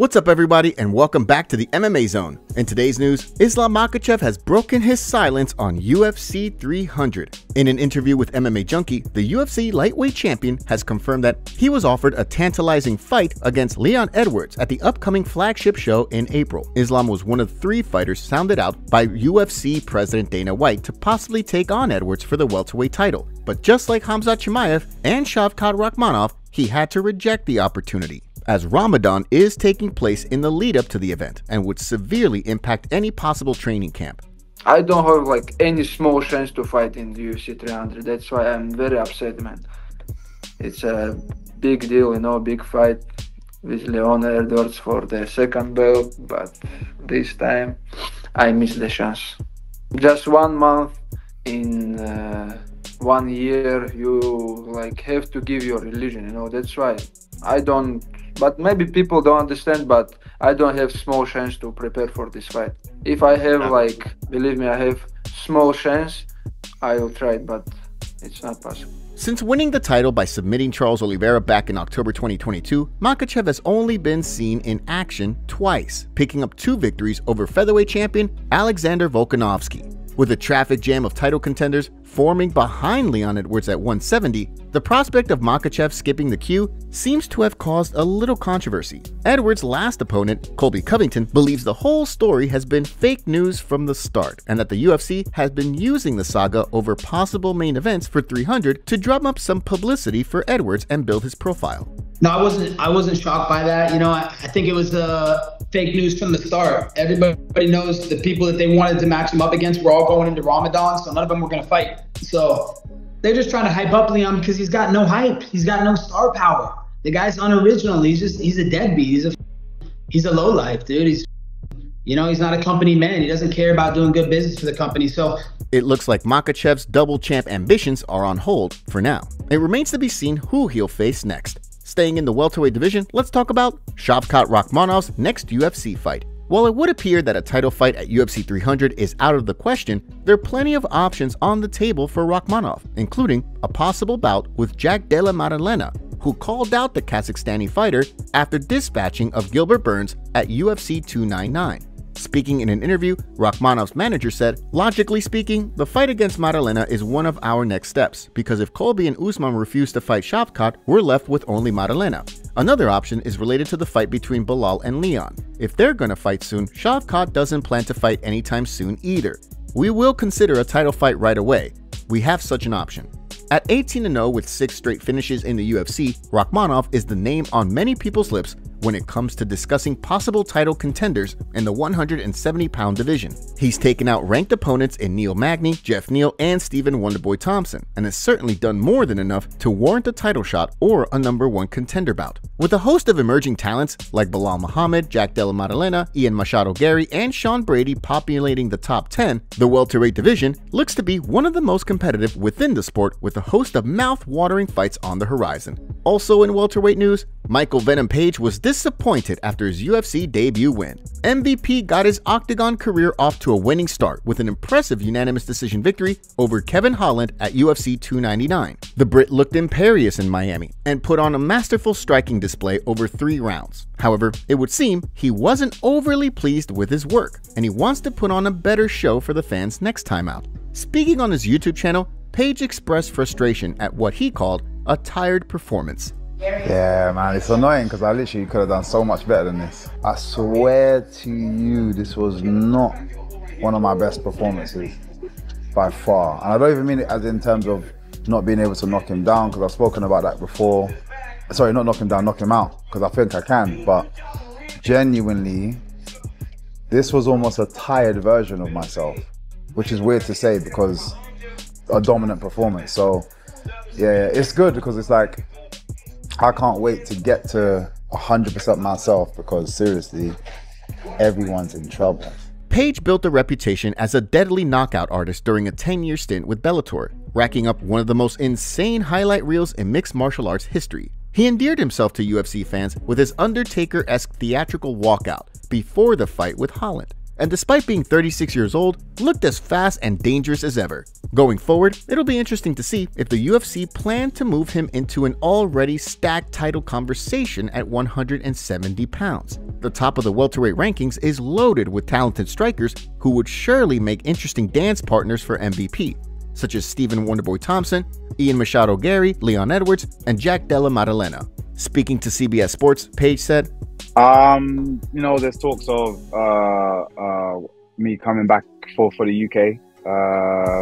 What's up everybody and welcome back to the MMA Zone. In today's news, Islam Makhachev has broken his silence on UFC 300. In an interview with MMA Junkie, the UFC lightweight champion has confirmed that he was offered a tantalizing fight against Leon Edwards at the upcoming flagship show in April. Islam was one of 3 fighters sounded out by UFC President Dana White to possibly take on Edwards for the welterweight title. But just like Khamzat Chimaev and Shavkat Rakhmonov, he had to reject the opportunity, as Ramadan is taking place in the lead up to the event and would severely impact any possible training camp. I don't have like any small chance to fight in the UFC 300. That's why I'm very upset, man. It's a big deal, you know, big fight with Leon Edwards for the second belt, but this time I missed the chance. Just 1 month in 1 year, you like have to give your religion, you know. That's why I don't. But maybe people don't understand, but I don't have small chance to prepare for this fight. If I have, like, believe me, I have small chance, I will try it, but it's not possible. Since winning the title by submitting Charles Oliveira back in October 2022, Makhachev has only been seen in action twice, picking up 2 victories over featherweight champion Alexander Volkanovski. With a traffic jam of title contenders forming behind Leon Edwards at 170, the prospect of Makhachev skipping the queue seems to have caused a little controversy. Edwards' last opponent, Colby Covington, believes the whole story has been fake news from the start and that the UFC has been using the saga over possible main events for 300 to drum up some publicity for Edwards and build his profile. No, I wasn't shocked by that. You know, I think it was fake news from the start. Everybody knows the people that they wanted to match him up against were all going into Ramadan, so none of them were going to fight. So they're just trying to hype up Leon because he's got no hype. He's got no star power. The guy's unoriginal. He's a deadbeat. He's a lowlife, dude. He's not a company man. He doesn't care about doing good business for the company. So it looks like Makhachev's double champ ambitions are on hold for now. It remains to be seen who he'll face next. Staying in the welterweight division, let's talk about Shavkat Rakhmonov's next UFC fight. While it would appear that a title fight at UFC 300 is out of the question, there are plenty of options on the table for Rakhmonov, including a possible bout with Jack Della Maddalena, who called out the Kazakhstani fighter after dispatching of Gilbert Burns at UFC 299. Speaking in an interview, Rakhmonov's manager said, "Logically speaking, the fight against Maddalena is one of our next steps, because if Colby and Usman refuse to fight Shavkat, we're left with only Maddalena. Another option is related to the fight between Belal and Leon. If they're gonna fight soon, Shavkat doesn't plan to fight anytime soon either. We will consider a title fight right away. We have such an option." At 18-0 with 6 straight finishes in the UFC, Rakhmonov is the name on many people's lips when it comes to discussing possible title contenders in the 170-pound division. He's taken out ranked opponents in Neil Magny, Jeff Neal, and Stephen Wonderboy Thompson, and has certainly done more than enough to warrant a title shot or a #1 contender bout. With a host of emerging talents like Belal Muhammad, Jack Della Maddalena, Ian Machado Gary, and Sean Brady populating the top 10, the welterweight division looks to be one of the most competitive within the sport, with a host of mouth-watering fights on the horizon. Also in welterweight news, Michael Venom Page was disappointed after his UFC debut win. MVP got his Octagon career off to a winning start with an impressive unanimous decision victory over Kevin Holland at UFC 299. The Brit looked imperious in Miami and put on a masterful striking display over 3 rounds. However, it would seem he wasn't overly pleased with his work, and he wants to put on a better show for the fans next time out. Speaking on his YouTube channel, Page expressed frustration at what he called a tired performance. Yeah, man, it's annoying because I literally could have done so much better than this. I swear to you, this was not one of my best performances by far. And I don't even mean it as in terms of not being able to knock him down, because I've spoken about that before. Sorry, not knock him down, knock him out, because I think I can. But genuinely, this was almost a tired version of myself, which is weird to say because a dominant performance. So yeah, it's good because it's like, I can't wait to get to 100% myself, because seriously, everyone's in trouble. Page built a reputation as a deadly knockout artist during a 10-year stint with Bellator, racking up one of the most insane highlight reels in mixed martial arts history. He endeared himself to UFC fans with his Undertaker-esque theatrical walkout before the fight with Holland. and despite being 36 years old, looked as fast and dangerous as ever. Going forward, it'll be interesting to see if the UFC plan to move him into an already stacked title conversation at 170 pounds. The top of the welterweight rankings is loaded with talented strikers who would surely make interesting dance partners for MVP, such as Stephen Wonderboy Thompson, Ian Machado Gary, Leon Edwards, and Jack Della Maddalena. Speaking to CBS Sports, Page said, there's talks of me coming back for the UK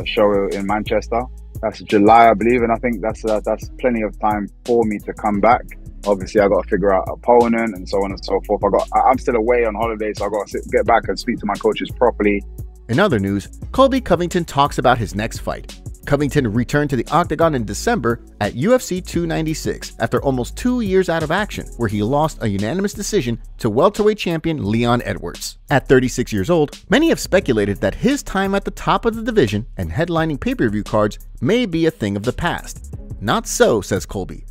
show in Manchester. That's July, I believe, and I think that's plenty of time for me to come back. Obviously, I got to figure out opponent and so on and so forth. I'm still away on holiday, so I got to get back and speak to my coaches properly. In other news, Colby Covington talks about his next fight. Covington returned to the octagon in December at UFC 296 after almost 2 years out of action, where he lost a unanimous decision to welterweight champion Leon Edwards. At 36 years old, many have speculated that his time at the top of the division and headlining pay-per-view cards may be a thing of the past. Not so, says Colby.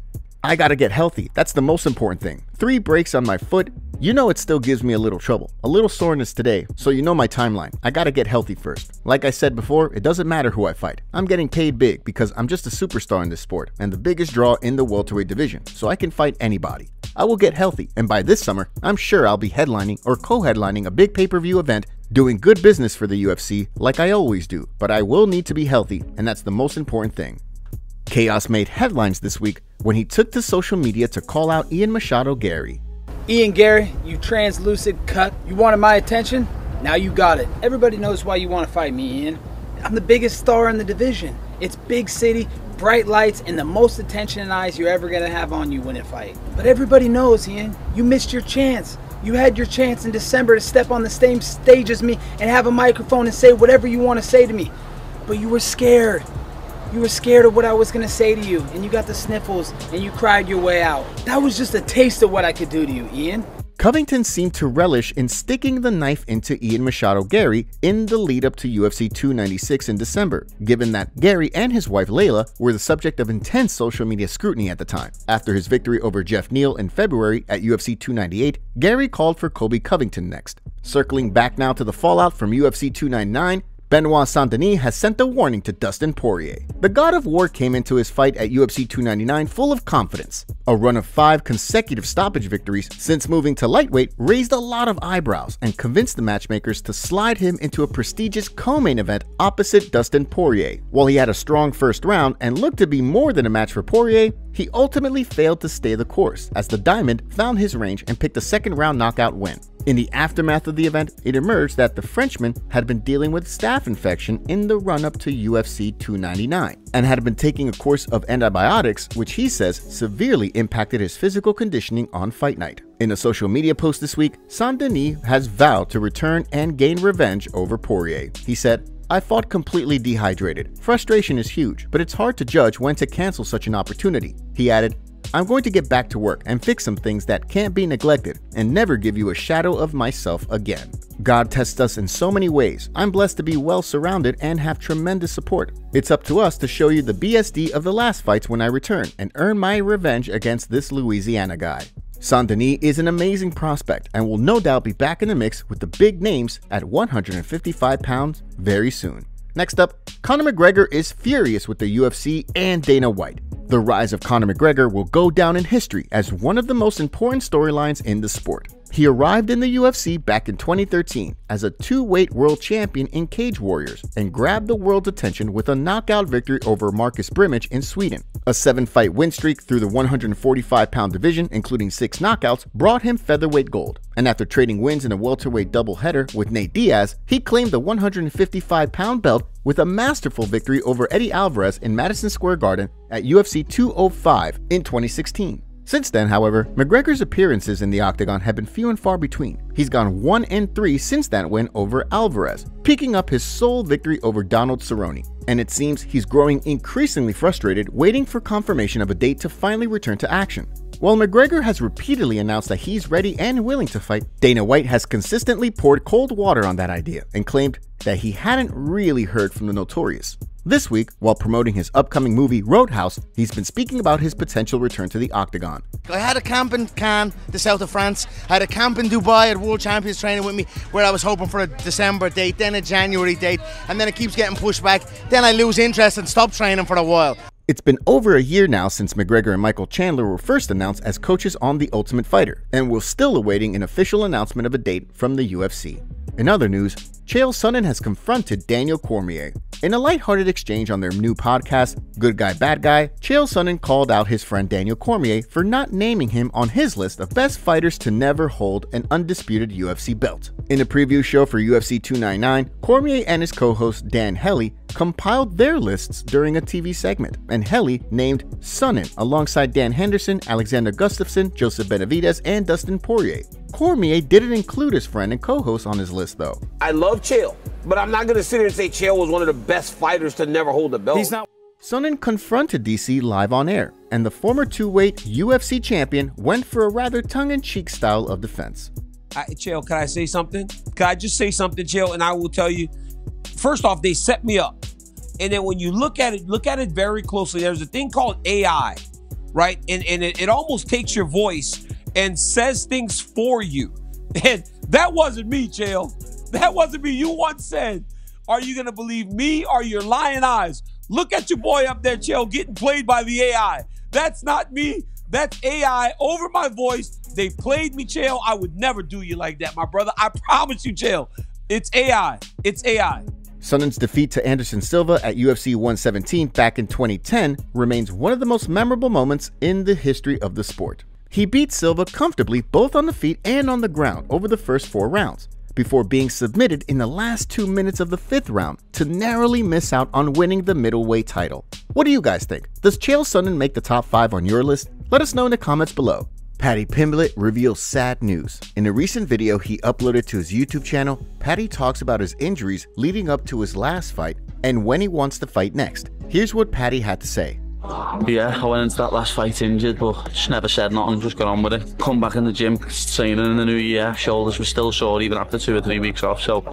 I gotta get healthy, that's the most important thing. 3 breaks on my foot, you know it still gives me a little trouble. A little soreness today, so you know my timeline. I gotta get healthy first. Like I said before, it doesn't matter who I fight. I'm getting paid big because I'm just a superstar in this sport and the biggest draw in the welterweight division, so I can fight anybody. I will get healthy, and by this summer, I'm sure I'll be headlining or co-headlining a big pay-per-view event, doing good business for the UFC like I always do, but I will need to be healthy, and that's the most important thing. Chaos made headlines this week when he took to social media to call out Ian Machado Gary. Ian Gary, you translucid cuck. You wanted my attention? Now you got it. Everybody knows why you want to fight me, Ian. I'm the biggest star in the division. It's big city, bright lights, and the most attention and eyes you're ever going to have on you when it fight. But everybody knows, Ian, you missed your chance. You had your chance in December to step on the same stage as me and have a microphone and say whatever you want to say to me. But you were scared. You were scared of what I was going to say to you, and you got the sniffles, and you cried your way out. That was just a taste of what I could do to you, Ian. Covington seemed to relish in sticking the knife into Ian Machado Gary in the lead up to UFC 296 in December, given that Gary and his wife Layla were the subject of intense social media scrutiny at the time. After his victory over Jeff Neal in February at UFC 298, Gary called for Colby Covington next. Circling back now to the fallout from UFC 299, Benoit Saint-Denis has sent a warning to Dustin Poirier. The God of War came into his fight at UFC 299 full of confidence. A run of 5 consecutive stoppage victories since moving to lightweight raised a lot of eyebrows and convinced the matchmakers to slide him into a prestigious co-main event opposite Dustin Poirier. While he had a strong first round and looked to be more than a match for Poirier, he ultimately failed to stay the course as the Diamond found his range and picked a second-round knockout win. In the aftermath of the event, it emerged that the Frenchman had been dealing with staph infection in the run-up to UFC 299 and had been taking a course of antibiotics, which he says severely impacted his physical conditioning on fight night. In a social media post this week, Saint-Denis has vowed to return and gain revenge over Poirier. He said, "I fought completely dehydrated. Frustration is huge, but it's hard to judge when to cancel such an opportunity." He added, "I'm going to get back to work and fix some things that can't be neglected and never give you a shadow of myself again. God tests us in so many ways. I'm blessed to be well surrounded and have tremendous support. It's up to us to show you the BSD of the last fights when I return and earn my revenge against this Louisiana guy." Saint-Denis is an amazing prospect and will no doubt be back in the mix with the big names at 155 pounds very soon. Next up, Conor McGregor is furious with the UFC and Dana White. The rise of Conor McGregor will go down in history as one of the most important storylines in the sport. He arrived in the UFC back in 2013 as a 2-weight world champion in Cage Warriors and grabbed the world's attention with a knockout victory over Marcus Brimage in Sweden. A 7-fight win streak through the 145-pound division, including 6 knockouts, brought him featherweight gold. And after trading wins in a welterweight doubleheader with Nate Diaz, he claimed the 155-pound belt with a masterful victory over Eddie Alvarez in Madison Square Garden at UFC 205 in 2016. Since then, however, McGregor's appearances in the octagon have been few and far between. He's gone 1-3 since that win over Alvarez, picking up his sole victory over Donald Cerrone. And it seems he's growing increasingly frustrated, waiting for confirmation of a date to finally return to action. While McGregor has repeatedly announced that he's ready and willing to fight, Dana White has consistently poured cold water on that idea and claimed that he hadn't really heard from the Notorious. This week, while promoting his upcoming movie Roadhouse, he's been speaking about his potential return to the octagon. I had a camp in Cannes, the south of France. I had a camp in Dubai at World Champions training with me, where I was hoping for a December date, then a January date, and then it keeps getting pushed back. Then I lose interest and stop training for a while. It's been over a year now since McGregor and Michael Chandler were first announced as coaches on The Ultimate Fighter, and we're still awaiting an official announcement of a date from the UFC. In other news, Chael Sonnen has confronted Daniel Cormier. In a lighthearted exchange on their new podcast, Good Guy, Bad Guy, Chael Sonnen called out his friend Daniel Cormier for not naming him on his list of best fighters to never hold an undisputed UFC belt. In a preview show for UFC 299, Cormier and his co-host Dan Hellie compiled their lists during a TV segment, and Hellie named Sonnen alongside Dan Henderson, Alexander Gustafsson, Joseph Benavidez, and Dustin Poirier. Cormier didn't include his friend and co-host on his list though. I love Chael, but I'm not going to sit here and say Chael was one of the best fighters to never hold a belt. He's not. Sonnen confronted DC live on air, and the former two-weight UFC champion went for a rather tongue-in-cheek style of defense. Chael, can I say something? Can I just say something, Chael? And I will tell you, first off, they set me up. And then when you look at it very closely. There's a thing called AI, right? And it almost takes your voice and says things for you. And that wasn't me, Chael. That wasn't me. You once said, are you going to believe me or your lying eyes? Look at your boy up there, Chael, getting played by the AI. That's not me. That's AI over my voice. They played me, Chael. I would never do you like that, my brother. I promise you, Chael. It's AI. It's AI. Sonnen's defeat to Anderson Silva at UFC 117 back in 2010 remains one of the most memorable moments in the history of the sport. He beat Silva comfortably both on the feet and on the ground over the first 4 rounds, before being submitted in the last 2 minutes of the 5th round to narrowly miss out on winning the middleweight title. What do you guys think? Does Chael Sonnen make the top 5 on your list? Let us know in the comments below. Paddy Pimblett reveals sad news. In a recent video he uploaded to his YouTube channel, Paddy talks about his injuries leading up to his last fight and when he wants to fight next. Here's what Paddy had to say. Yeah, I went into that last fight injured, but just never said nothing, just got on with it. Come back in the gym, training in the new year, shoulders were still sore even after 2 or 3 weeks off, so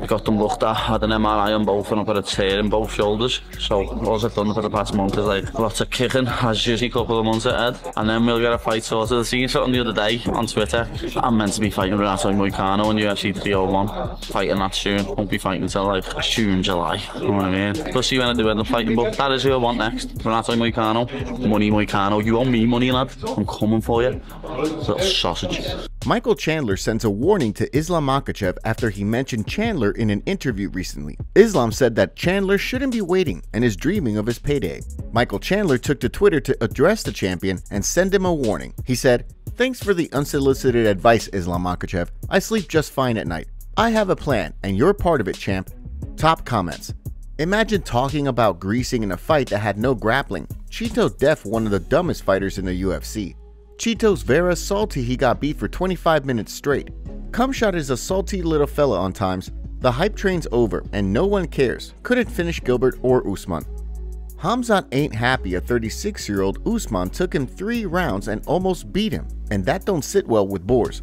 I got them looked at, had an MRI on both and I put a tear in both shoulders. So all I've done for the past month is like lots of kicking, as usually a couple of months ahead, and then we'll get a fight sorted. I seen something the other day on Twitter. I'm meant to be fighting Renato Moicano in UFC 301, fighting that soon. Won't be fighting until like June, July, you know what I mean? We'll see when I do end up fighting, but that is who I want next. Renato Moicano, money Moicano, you owe me money, lad. I'm coming for you, little sausage. Michael Chandler sends a warning to Islam Makhachev after he mentioned Chandler in an interview recently. Islam said that Chandler shouldn't be waiting and is dreaming of his payday. Michael Chandler took to Twitter to address the champion and send him a warning. He said, "Thanks for the unsolicited advice, Islam Makhachev. I sleep just fine at night. I have a plan and you're part of it, champ." Top comments. Imagine talking about greasing in a fight that had no grappling. Chito Def, one of the dumbest fighters in the UFC. Chito's very salty he got beat for 25 minutes straight. Cumshot is a salty little fella on times. The hype train's over and no one cares. Couldn't finish Gilbert or Usman. Khamzat ain't happy a 36-year-old Usman took him 3 rounds and almost beat him, and that don't sit well with Boers.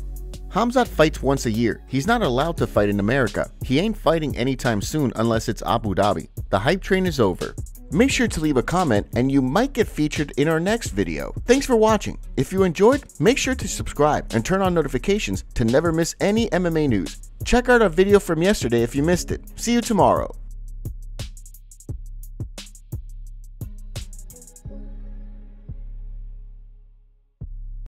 Khamzat fights once a year. He's not allowed to fight in America. He ain't fighting anytime soon unless it's Abu Dhabi. The hype train is over. Make sure to leave a comment and you might get featured in our next video. Thanks for watching. If you enjoyed, make sure to subscribe and turn on notifications to never miss any MMA news. Check out our video from yesterday if you missed it. See you tomorrow.